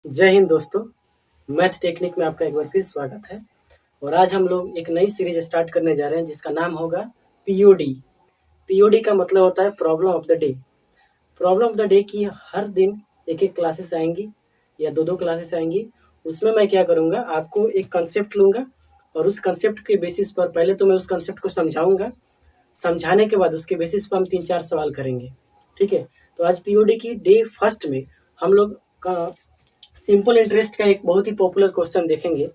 जय हिंद दोस्तों। Math technique में आपका एक बार फिर स्वागत है। और आज हम लोग एक नई सीरीज स्टार्ट करने जा रहे हैं जिसका नाम होगा पीओडी। पीओडी का मतलब होता है problem of the day. Problem of the day की हर दिन एक एक क्लासेस आएंगी या दो दो क्लासेस आएंगी। उसमें मैं क्या करूँगा, आपको एक कंसेप्ट लूँगा और उस कंसेप्ट के बेसिस पर पहले तो मैं उस कंसेप्ट को समझाऊँगा। समझाने के बाद उसके बेसिस पर हम 3-4 सवाल करेंगे। ठीक है, तो आज पीओडी की डे फर्स्ट में हम लोग का सिंपल इंटरेस्ट का एक बहुत ही पॉपुलर क्वेश्चन देखेंगे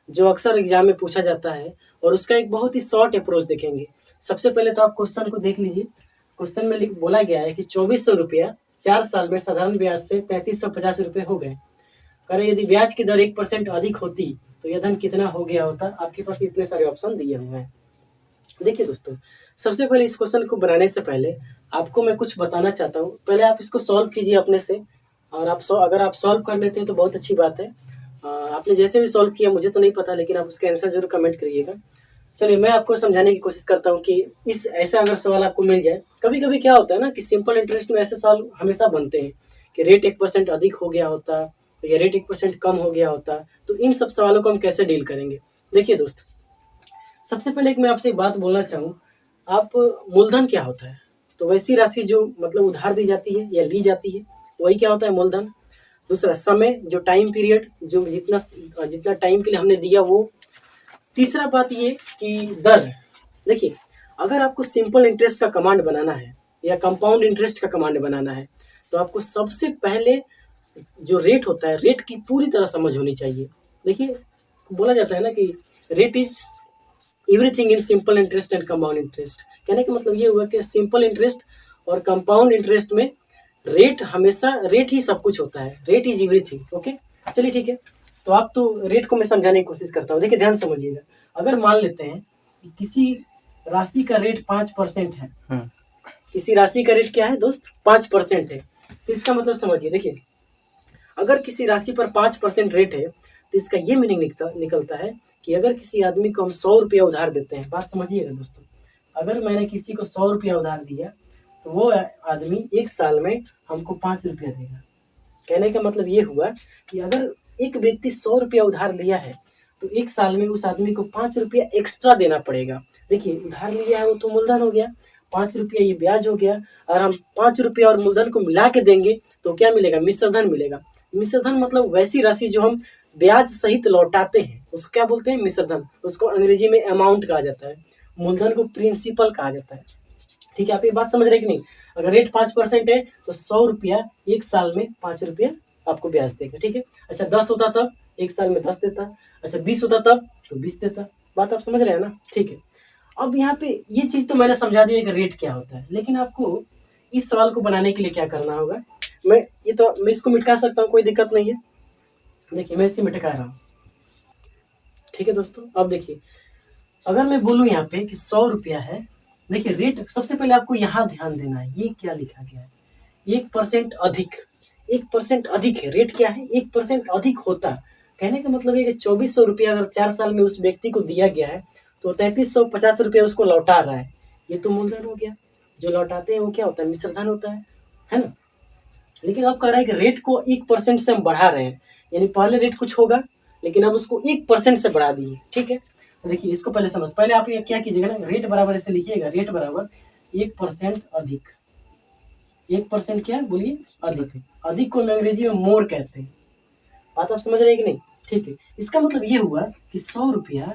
जो अक्सर एग्जाम में पूछा जाता है, और उसका एक बहुत ही शॉर्ट अप्रोच देखेंगे। सबसे पहले तो आप क्वेश्चन को देख लीजिए। क्वेश्चन में बोला गया है कि 2400 रुपया 4 साल में साधारण ब्याज से 3350 रुपये हो गए। कह रहे यदि ब्याज की दर 1% अधिक होती तो यह धन कितना हो गया होता। आपके पास इतने सारे ऑप्शन दिए हुए हैं। देखिए दोस्तों, सबसे पहले इस क्वेश्चन को बनाने से पहले आपको मैं कुछ बताना चाहता हूँ। पहले आप इसको सॉल्व कीजिए अपने से, और अगर आप सॉल्व कर लेते हैं तो बहुत अच्छी बात है। आपने जैसे भी सॉल्व किया मुझे तो नहीं पता, लेकिन आप उसके आंसर जरूर कमेंट करिएगा। चलिए मैं आपको समझाने की कोशिश करता हूँ कि इस ऐसा अगर सवाल आपको मिल जाए। कभी कभी क्या होता है ना कि सिंपल इंटरेस्ट में ऐसे सवाल हमेशा बनते हैं कि रेट 1% अधिक हो गया होता या रेट 1% कम हो गया होता। तो इन सब सवालों को हम कैसे डील करेंगे। देखिए दोस्त, सबसे पहले एक मैं आपसे एक बात बोलना चाहूँ। आप मूलधन क्या होता है, तो वैसी राशि जो मतलब उधार दी जाती है या ली जाती है वही क्या होता है, मूलधन। दूसरा समय, जो टाइम पीरियड, जो जितना जितना टाइम के लिए हमने दिया वो। तीसरा बात ये कि दर। देखिए, अगर आपको सिंपल इंटरेस्ट का कमांड बनाना है या कंपाउंड इंटरेस्ट का कमांड बनाना है तो आपको सबसे पहले जो रेट होता है, रेट की पूरी तरह समझ होनी चाहिए। देखिए, बोला जाता है ना कि rate is everything in simple interest and compound interest. कहने का मतलब ये हुआ कि सिंपल इंटरेस्ट और कंपाउंड इंटरेस्ट में रेट हमेशा, रेट ही सब कुछ होता है। Rate is everything. ओके, चलिए ठीक है। तो आप तो रेट को मैं समझाने की कोशिश करता हूँ। देखिए ध्यान समझिएगा। अगर मान लेते हैं कि किसी राशि का रेट 5% है, किसी राशि का रेट क्या है दोस्त, 5% है, तो इसका मतलब समझिए। देखिए, अगर किसी राशि पर 5% रेट है तो इसका ये मीनिंग निकलता है कि अगर किसी आदमी को हम 100 रुपया उधार देते हैं, बात समझिएगा दोस्तों, अगर मैंने किसी को 100 रुपया उधार दिया तो वो आदमी 1 साल में हमको 5 रुपया देगा। कहने का मतलब ये हुआ कि अगर एक व्यक्ति 100 रुपया उधार लिया है तो 1 साल में उस आदमी को 5 रुपया एक्स्ट्रा देना पड़ेगा। देखिए, उधार लिया है वो तो मूलधन हो गया, 5 रुपया ये ब्याज हो गया, और हम 5 रुपया और मूलधन को मिला के देंगे तो क्या मिलेगा, मिश्रधन मिलेगा। मिश्रधन मतलब वैसी राशि जो हम ब्याज सहित लौटाते हैं उसको क्या बोलते हैं, मिश्रधन। उसको अंग्रेजी में अमाउंट कहा जाता है, मूलधन को प्रिंसिपल कहा जाता है। ठीक है, आप ये बात समझ रहे कि नहीं। अगर रेट 5% है तो 100 रुपया 1 साल में 5 रुपया आपको ब्याज देगा। ठीक है, अच्छा 10 होता तब 1 साल में 10 देता, अच्छा 20 होता तब तो 20 देता। बात आप समझ रहे हैं ना। ठीक है, अब यहाँ पे ये चीज़ तो मैंने समझा दिया कि रेट क्या होता है, लेकिन आपको इस सवाल को बनाने के लिए क्या करना होगा। मैं इसको मिटा सकता हूँ, कोई दिक्कत नहीं है। देखिए मैं इसे मिटा रहा हूँ। ठीक है दोस्तों, अब देखिए, अगर मैं बोलूँ यहाँ पे कि 100 रुपया है, देखिए रेट सबसे पहले आपको यहाँ ध्यान देना है, ये क्या लिखा गया है, 1% अधिक। 1% अधिक है, रेट क्या है, 1% अधिक होता। कहने का मतलब है कि 2400 रुपया अगर 4 साल में उस व्यक्ति को दिया गया है तो 3350 रुपया उसको लौटा रहा है। ये तो मूलधन हो गया। जो लौटाते हैं वो क्या होता है, मिश्रधन होता है ना। लेकिन अब कह रहा है कि रेट को 1% से हम बढ़ा रहे हैं, यानी पहले रेट कुछ होगा लेकिन अब उसको 1% से बढ़ा दिए। ठीक है, देखिए इसको पहले समझ, पहले आप ये क्या कीजिएगा ना, रेट बराबर ऐसे लिखिएगा, रेट बराबर 1% अधिक। 1% क्या बोलिए, अधिक। अधिक को अंग्रेजी में मोर कहते हैं। बात आप समझ रहे हैं कि नहीं। ठीक है, इसका मतलब ये हुआ कि 100 रुपया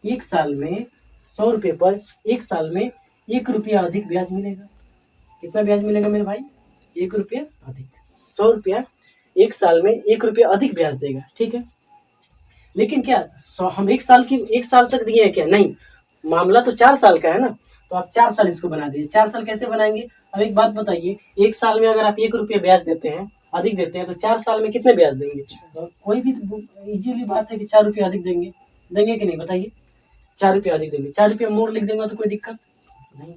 1 साल में, 100 रुपये पर 1 साल में 1 रुपया अधिक ब्याज मिलेगा। कितना ब्याज मिलेगा मेरे भाई, 1 रुपया अधिक। 100 रुपया 1 साल में 1 रुपया अधिक ब्याज देगा। ठीक है, लेकिन क्या हम 1 साल तक दिए हैं क्या, नहीं। मामला तो 4 साल का है ना, तो आप 4 साल इसको बना दीजिए। 4 साल कैसे बनाएंगे। अब एक बात बताइए, 1 साल में अगर आप 1 रुपया ब्याज देते हैं, अधिक देते हैं, तो 4 साल में कितने ब्याज देंगे। तो कोई भी इजीली बात है कि 4 रुपया अधिक देंगे, देंगे कि नहीं बताइए। 4 रुपया अधिक देंगे, 4 रुपया मोर लिख देंगे तो कोई दिक्कत नहीं।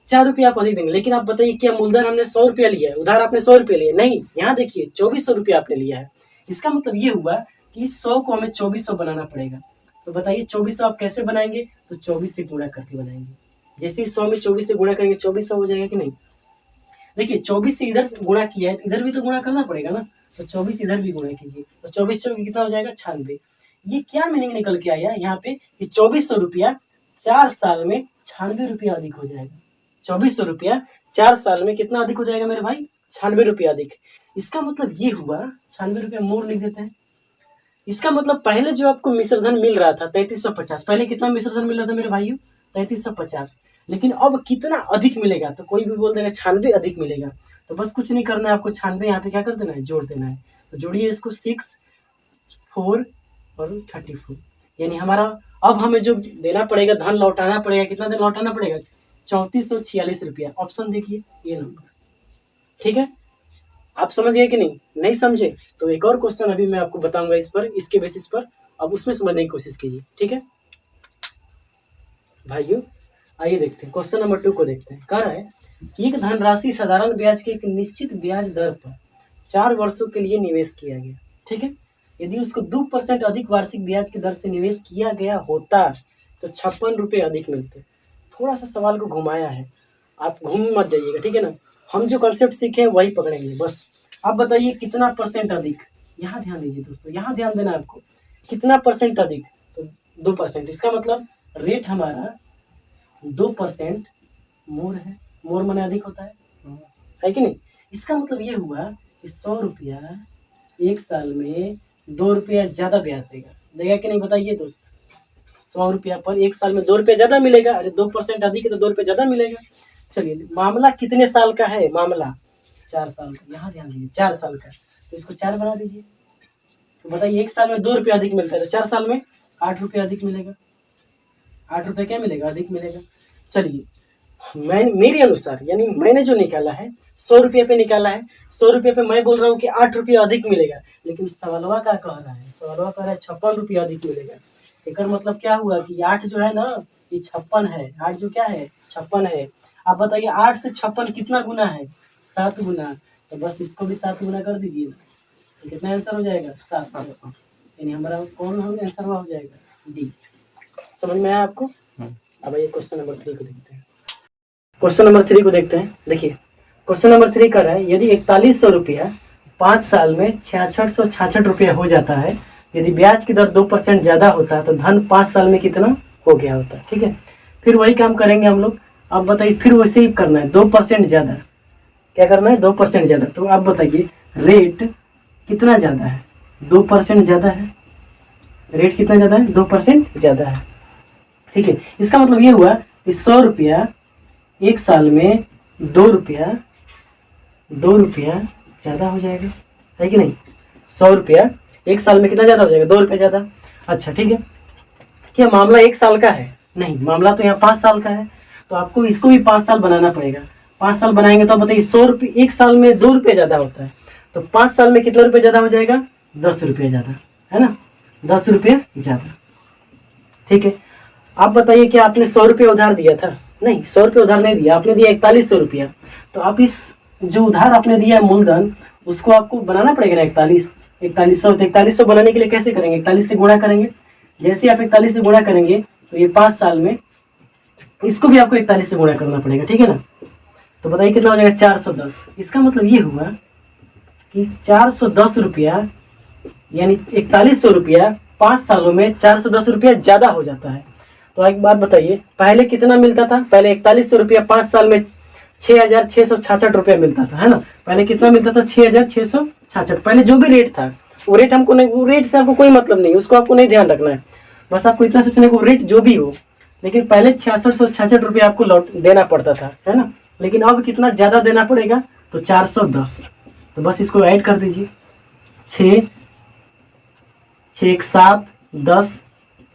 4 रुपया आप अधिक देंगे, लेकिन आप बताइए क्या मूलधन हमने 100 रुपया लिया है, उधार आपने 100 रुपया लिया, नहीं। यहाँ देखिए 2400 रुपया आपने लिया है। इसका मतलब ये हुआ कि इस 100 को हमें 2400 बनाना पड़ेगा। तो बताइए 2400 आप कैसे बनाएंगे, तो 24 से गुणा करके बनाएंगे। जैसे ही 100 में 24 से गुणा करेंगे 2400 हो जाएगा कि नहीं। देखिए 24 से इधर गुणा किया है, इधर भी तो गुणा करना पड़ेगा ना। तो 24 इधर भी गुणा कीजिए, तो 24 से कितना हो जाएगा 96। ये क्या मीनिंग निकल के आया यहाँ पे कि 2400 रुपया 4 साल में 96 रुपया अधिक हो जाएगा। 2400 रुपया 4 साल में कितना अधिक हो जाएगा मेरे भाई? 96 रुपया अधिक। इसका मतलब ये हुआ, 96 रुपया मोर लिख देते हैं। इसका मतलब पहले जो आपको मिश्र धन मिल रहा था 3350, पहले कितना मिश्र धन मिल रहा था मेरे भाइयों? 3350। लेकिन अब कितना अधिक मिलेगा? तो कोई भी बोल देगा 96 अधिक मिलेगा। तो बस कुछ नहीं करना है आपको, 96 यहाँ पे क्या कर देना है? जोड़ देना है। तो जोड़िए इसको 6, 4 और 34, यानी हमारा अब हमें जो देना पड़ेगा, धन लौटाना पड़ेगा, कितना धन लौटाना पड़ेगा? 3446 रुपया। ऑप्शन देखिए ये नंबर, ठीक है। आप समझ गए कि नहीं? नहीं समझे तो एक और क्वेश्चन अभी मैं आपको बताऊंगा इस पर, इसके बेसिस पर अब उसमें समझने की कोशिश कीजिए, ठीक है भाइयों। आइए देखते हैं क्वेश्चन नंबर 2 को देखते हैं। कह रहा है कि एक धनराशि साधारण ब्याज के एक निश्चित ब्याज दर पर 4 वर्षों के लिए निवेश किया गया, ठीक है। यदि उसको 2% अधिक वार्षिक ब्याज की दर से निवेश किया गया होता तो 56 रुपये अधिक मिलते। थोड़ा सा सवाल को घुमाया है, आप घूम मत जाइएगा, ठीक है ना। हम जो कॉन्सेप्ट सीखे हैं वही पकड़ेंगे बस। आप बताइए कितना परसेंट अधिक? यहाँ ध्यान दीजिए दोस्तों, यहाँ ध्यान देना आपको। कितना परसेंट अधिक? तो 2%। इसका मतलब रेट हमारा 2% मोर है। मोर माने अधिक होता है कि नहीं? इसका मतलब ये हुआ कि 100 रुपया एक साल में 2 रुपया ज़्यादा ब्याज देगा। देगा कि नहीं बताइए दोस्त? 100 रुपया पर एक साल में 2 रुपया ज़्यादा मिलेगा। अरे 2% अधिक है तो 2 रुपया ज़्यादा मिलेगा। चलिए, मामला कितने साल का है? मामला 4 साल का। यहाँ ध्यान दीजिए, 4 साल का, तो इसको 4 बना दीजिए। तो बताइए एक साल में 2 रुपया अधिक मिलता है तो 4 साल में 8 रुपया अधिक मिलेगा। 8 रुपये क्या मिलेगा? अधिक मिलेगा। चलिए, मेरे अनुसार, यानी मैंने जो निकाला है 100 रुपये पे निकाला है। 100 रुपये पे मैं बोल रहा हूँ कि 8 रुपया अधिक मिलेगा, लेकिन सवालवा क्या कह रहा है? सवालवा कह रहा है 56 रुपया अधिक मिलेगा। एक मतलब क्या हुआ कि 8 जो है ना, ये 56 है। 8 जो क्या है? 56 है। आप बताइए 8 से 56 कितना गुना है? 7 गुना। तो बस इसको भी 7 गुना कर दीजिए, तो कितना आंसर हो जाएगा? 700। यानी हमारा कौन आंसर हो जाएगा? डी। समझ में आया आपको? अब आइए क्वेश्चन नंबर 3 को देखते हैं। क्वेश्चन नंबर 3 को देखते हैं। देखिए क्वेश्चन नंबर 3 कर रहा है, यदि 4100 रुपया 5 साल में 6666 रुपया हो जाता है, यदि ब्याज की दर 2% ज़्यादा होता है तो धन 5 साल में कितना हो गया होता है, ठीक है। फिर वही काम करेंगे हम लोग। अब बताइए, फिर वैसे ही करना है, 2% ज़्यादा। क्या करना है? 2% ज़्यादा। तो आप बताइए रेट कितना ज़्यादा है? 2% ज़्यादा है। रेट कितना ज़्यादा है? 2% ज़्यादा है, ठीक है। इसका मतलब ये हुआ कि 100 रुपया एक साल में 2 रुपया ज़्यादा हो जाएगा, है कि नहीं? 100 रुपया एक साल में कितना ज़्यादा हो जाएगा? 2 रुपया ज़्यादा। अच्छा ठीक है, क्या मामला 1 साल का है? नहीं, मामला तो यहाँ 5 साल का है, तो आपको इसको भी 5 साल बनाना पड़ेगा। 5 साल बनाएंगे तो बताइए 100 रुपये एक साल में 2 रुपये ज़्यादा होता है, तो 5 साल में कितना रुपये ज़्यादा हो जाएगा? 10 रुपये ज़्यादा, है ना? 10 रुपये ज़्यादा, ठीक है। आप बताइए क्या आपने 100 रुपये उधार दिया था? नहीं, 100 रुपये उधार नहीं दिया, आपने दिया 4100 रुपया। तो आप इस जो उधार आपने दिया मूलधन, उसको आपको बनाना पड़ेगा ना 4100 बनाने के लिए कैसे करेंगे? 41 से गुणा करेंगे। जैसे आप 41 से गुणा करेंगे तो ये 5 साल में इसको भी आपको 41 से गुणा करना पड़ेगा, ठीक है ना। तो बताइए कितना हो जाएगा? 410। इसका मतलब ये हुआ कि 410 रुपया, यानी 4100 रुपया 5 सालों में 410 रुपया ज़्यादा हो जाता है। तो एक बात बताइए, पहले कितना मिलता था? पहले 4100 रुपया 5 साल में 6666 रुपया मिलता था, है ना। पहले कितना मिलता था? 6666। पहले जो भी रेट था वो रेट हमको नहीं, वो रेट से आपको कोई मतलब नहीं, उसको आपको नहीं ध्यान रखना है। बस आपको इतना सोचना है कि रेट जो भी हो, लेकिन पहले 6666 रुपया आपको लौट देना पड़ता था, है ना। लेकिन अब कितना ज़्यादा देना पड़ेगा? तो 410। तो बस इसको ऐड कर दीजिए, 6 6 7 10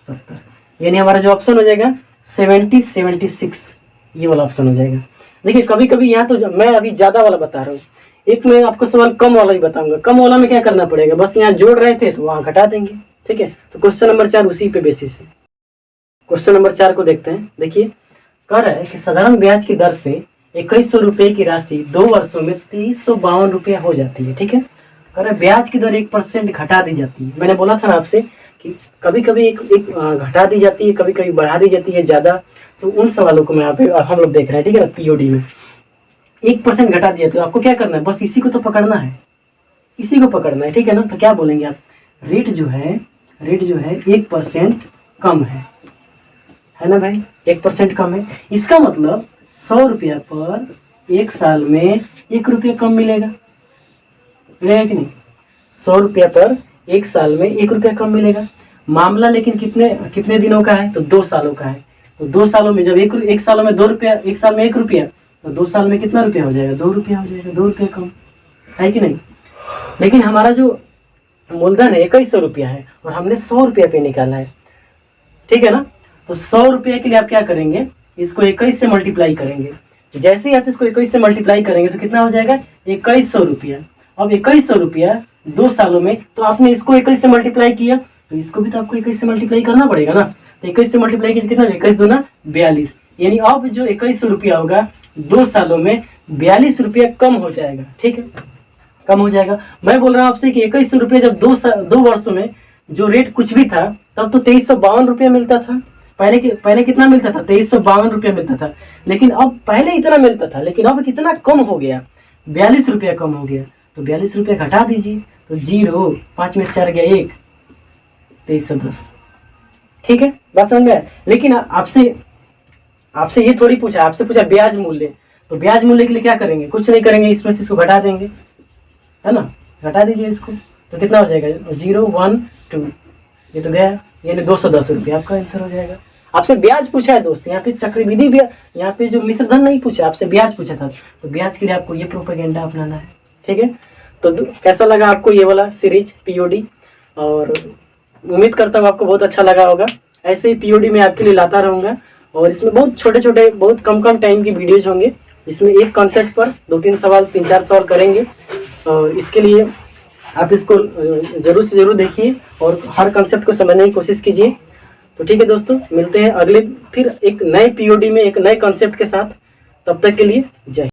70, यानी हमारा जो ऑप्शन हो जाएगा 76, ये वाला ऑप्शन हो जाएगा। देखिए कभी कभी यहाँ तो मैं अभी ज़्यादा वाला बता रहा हूँ, एक मैं आपको सवाल कम वाला ही बताऊंगा। कम वाला में क्या करना पड़ेगा? बस यहाँ जोड़ रहे थे तो वहाँ घटा देंगे, ठीक है। तो क्वेश्चन नंबर 4 उसी पे बेसिस है। क्वेश्चन नंबर 4 को देखते हैं। देखिए कह रहा है कि साधारण ब्याज की दर से 2100 रुपये की राशि 2 वर्षों में 2352 रुपया हो जाती है, ठीक है। कह रहा है ब्याज की दर 1% घटा दी जाती है। मैंने बोला था ना आपसे कि कभी कभी एक घटा दी जाती है, कभी कभी बढ़ा दी जाती है ज़्यादा। तो उन सवालों को मैं यहाँ पे हम लोग देख रहे हैं, ठीक है ना। पीओडी में 1% घटा दिया तो आपको क्या करना है? बस इसी को तो पकड़ना है, इसी को पकड़ना है, ठीक है ना। तो क्या बोलेंगे आप, रेट जो है 1% कम है ना भाई, 1% कम है। इसका मतलब 100 रुपया पर 1 साल में 1 रुपया कम मिलेगा कि नहीं। 100 रुपया पर 1 साल में 1 रुपया कम मिलेगा। मामला लेकिन कितने दिनों का है, तो 2 सालों का है। तो 2 सालों में जब एक सालों में 2 रुपया, 1 साल में 1 रुपया, तो 2 साल में कितना रुपया हो जाएगा, 2 रुपया हो जाएगा, 2 रुपया कम है कि नहीं। लेकिन हमारा जो मूलधन है 2100 रुपया है और हमने 100 रुपया पे निकाला है, ठीक है ना। तो 100 रुपये के लिए आप क्या करेंगे, इसको 21 से मल्टीप्लाई करेंगे। जैसे ही आप इसको 21 से मल्टीप्लाई करेंगे तो कितना हो जाएगा, 2100 रुपया। अब 2100 रुपया 2 सालों में, तो आपने इसको 21 से मल्टीप्लाई किया, तो इसको भी तो आपको 21 से मल्टीप्लाई करना पड़ेगा ना। तो 21 से मल्टीप्लाई किया कितना, 21 दूना 42, यानी अब जो 2100 रुपया होगा 2 सालों में 42 रुपया कम हो जाएगा, ठीक है, कम हो जाएगा। मैं बोल रहा हूँ आपसे कि 2100 रुपया जब 2 वर्षों में जो रेट कुछ भी था तब तो 2352 रुपया मिलता था। पहले कितना मिलता था, 2352 रुपया मिलता था। लेकिन अब पहले इतना मिलता था, लेकिन अब कितना कम हो गया, 42 रुपया कम हो गया। तो 42 रुपया घटा दीजिए, तो 0, 5 में 4 गया 1, 2310, ठीक है, बात समझ में आया। लेकिन आपसे ये थोड़ी पूछा, आपसे पूछा ब्याज मूल्य। तो ब्याज मूल्य के लिए क्या करेंगे, कुछ नहीं करेंगे, इसमें से इसको घटा देंगे, है ना, घटा दीजिए इसको, तो कितना हो जाएगा, 0, 1, 2, ये तो गया, यानी 210 रुपया आपका आंसर हो जाएगा। आपसे ब्याज पूछा है दोस्त, यहाँ पे चक्रवृद्धि ब्याज, यहाँ पे जो मिश्र धन नहीं पूछा, आपसे ब्याज पूछा था। तो ब्याज के लिए आपको ये प्रोपेगेंडा अपनाना है, ठीक है। तो कैसा लगा आपको ये वाला सीरीज पीओडी, और उम्मीद करता हूँ आपको बहुत अच्छा लगा होगा। ऐसे ही पीओडी मैं आपके लिए लाता रहूँगा, और इसमें बहुत छोटे बहुत कम टाइम की वीडियोज होंगे, जिसमें एक कॉन्सेप्ट पर 2-3 सवाल 3-4 सवाल करेंगे। और इसके लिए आप इसको जरूर से जरूर देखिए और हर कॉन्सेप्ट को समझने की कोशिश कीजिए। तो ठीक है दोस्तों, मिलते हैं अगले फिर एक नए पीओडी में एक नए कॉन्सेप्ट के साथ। तब तक के लिए जय।